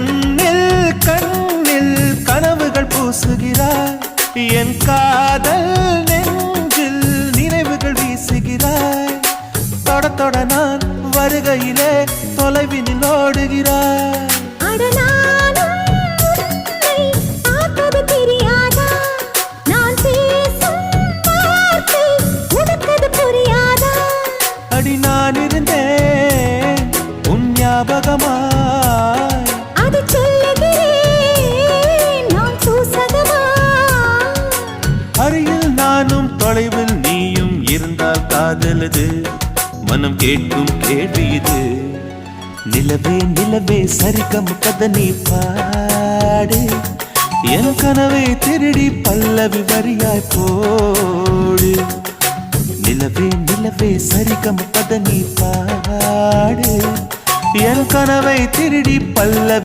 கண்ணில் கண்ணில் கனவுகள் பூசுகிறாய் என் காதல் நெஞ்சில் நினைவுகள் வீசுகிறாய் தொட தொட நான் வருகையிலே தொலைவினில் ஓடுகிறாய் அடி நான் இருந்தேன் உன் ஞாபகமாய் அது சொல்லுகிறேன் நான் சூசகமாய் அருகில் நானும் தொலைவில் நீயும் இருந்தால் காதலது மனம் கேட்கும் கேள்வி இது நிலவே நிலவே சரிகம் கதனி பாடு என் கனவை திருடி பல்லவி வரியாய் போடு நிலவே நிலவே சரிகம் பதனி பாடு என் கனவை திருடி பல்லவி